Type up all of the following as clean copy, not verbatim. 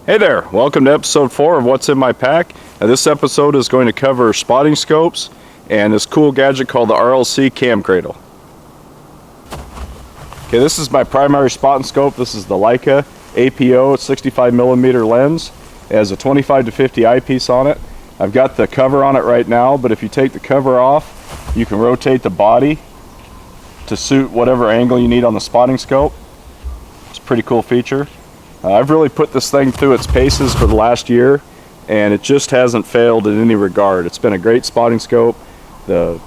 Hey there, welcome to episode 4 of What's in My Pack. This episode is going to cover spotting scopes and this cool gadget called the RLC Cam Cradle. Okay, this is my primary spotting scope. This is the Leica APO 65mm lens. It has a 25 to 50 eyepiece on it. I've got the cover on it right now, but if you take the cover off, you can rotate the body to suit whatever angle you need on the spotting scope. It's a pretty cool feature. I've really put this thing through its paces for the last year, and it just hasn't failed in any regard. It's been a great spotting scope. The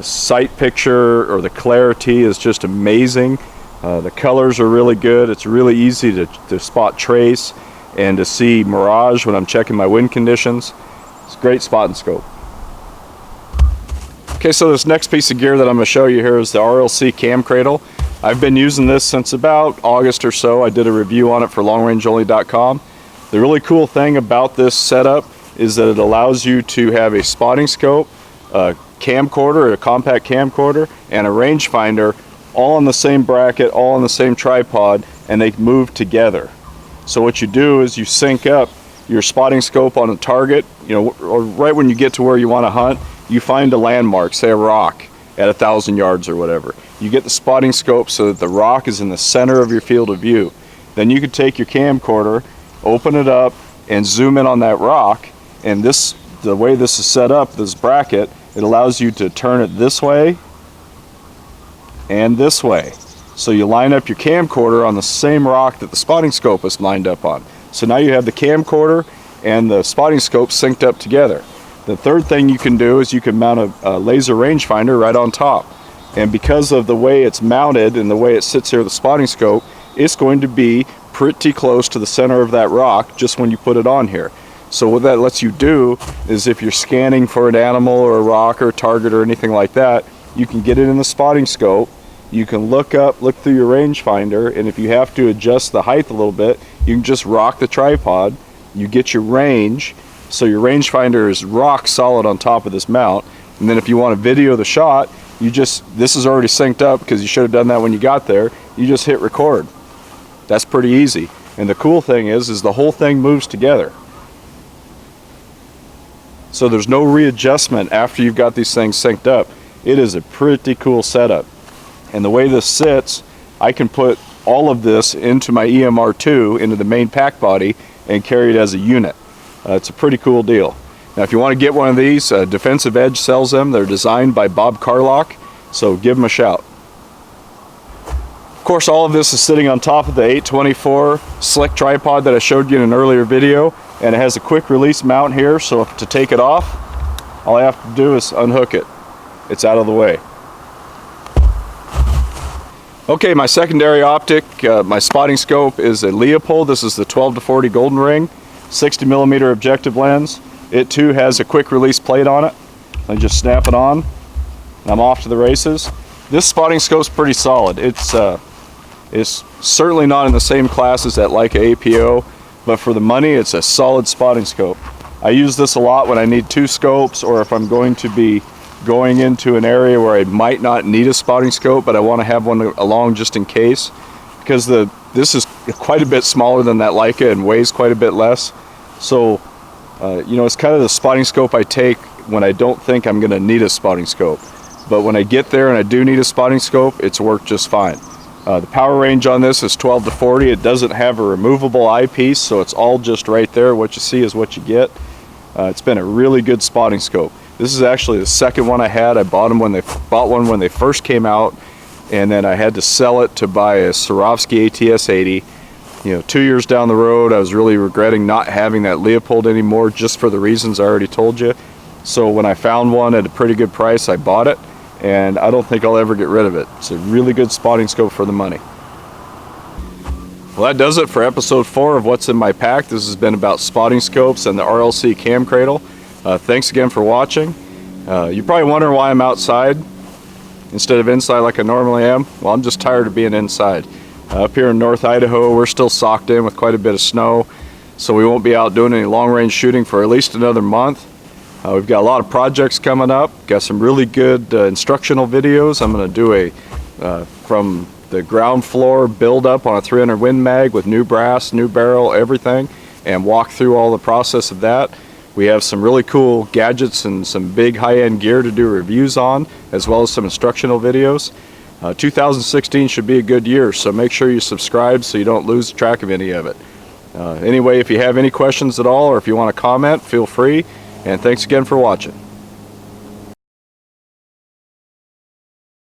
sight picture or the clarity is just amazing. The colors are really good. It's really easy to spot trace and to see mirage when I'm checking my wind conditions. It's a great spotting scope. Okay, so this next piece of gear that I'm going to show you here is the RLC Cam Cradle. I've been using this since about August or so. I did a review on it for longrangeonly.com. The really cool thing about this setup is that it allows you to have a spotting scope, a camcorder, a compact camcorder, and a rangefinder all on the same bracket, all on the same tripod, and they move together. So what you do is you sync up your spotting scope on a target, or right when you get to where you want to hunt, you find a landmark, say a rock at 1,000 yards or whatever. You get the spotting scope so that the rock is in the center of your field of view. Then you can take your camcorder, open it up, and zoom in on that rock. And the way this is set up, this bracket, it allows you to turn it this way and this way. So you line up your camcorder on the same rock that the spotting scope is lined up on. So now you have the camcorder and the spotting scope synced up together. The third thing you can do is you can mount a laser rangefinder right on top. And because of the way it's mounted and the way it sits here with the spotting scope, it's going to be pretty close to the center of that rock just when you put it on here. So what that lets you do is if you're scanning for an animal or a rock or a target or anything like that, you can get it in the spotting scope. You can look through your rangefinder, and if you have to adjust the height a little bit, you can just rock the tripod. You get your range, so your rangefinder is rock solid on top of this mount. And then if you want to video the shot, this is already synced up because you should have done that when you got there. You just hit record. That's pretty easy. And the cool thing is the whole thing moves together. So there's no readjustment after you've got these things synced up. It is a pretty cool setup. And the way this sits, I can put all of this into my EMR2, into the main pack body, and carry it as a unit. It's a pretty cool deal. Now if you want to get one of these, Defensive Edge sells them. They're designed by Bob Carlock, so give them a shout. Of course, all of this is sitting on top of the 824 slick tripod that I showed you in an earlier video, and it has a quick release mount here, so to take it off, all I have to do is unhook it. It's out of the way. Okay, my secondary optic, my spotting scope is a Leupold. This is the 12 to 40 Golden Ring, 60mm objective lens. It too has a quick release plate on it. I just snap it on and I'm off to the races. This spotting scope's pretty solid. It's certainly not in the same class as that Leica APO, but for the money it's a solid spotting scope. I use this a lot when I need 2 scopes, or if I'm going to be going into an area where I might not need a spotting scope, but I want to have one along just in case, because this is quite a bit smaller than that Leica and weighs quite a bit less. So it's kind of the spotting scope I take when I don't think I'm going to need a spotting scope. But when I get there and I do need a spotting scope, it's worked just fine. The power range on this is 12 to 40. It doesn't have a removable eyepiece, so it's all just right there. What you see is what you get. It's been a really good spotting scope. This is actually the second one I had. I bought one when they first came out, and then I had to sell it to buy a Swarovski ATS-80. 2 years down the road, I was really regretting not having that Leupold anymore, just for the reasons I already told you. So when I found one at a pretty good price, I bought it, and I don't think I'll ever get rid of it. It's a really good spotting scope for the money. Well, that does it for episode 4 of What's in My Pack. This has been about spotting scopes and the RLC Cam Cradle. Thanks again for watching. You're probably wondering why I'm outside instead of inside like I normally am. Well, I'm just tired of being inside. Up here in North Idaho, we're still socked in with quite a bit of snow, so we won't be out doing any long-range shooting for at least another month. We've got a lot of projects coming up. Got some really good instructional videos. I'm going to do from the ground floor build up on a 300 Win Mag with new brass, new barrel, everything. and walk through all the process of that. We have some really cool gadgets and some big high-end gear to do reviews on, as well as some instructional videos. 2016 should be a good year, so make sure you subscribe so you don't lose track of any of it. Anyway, if you have any questions at all, or if you want to comment, feel free, and thanks again for watching.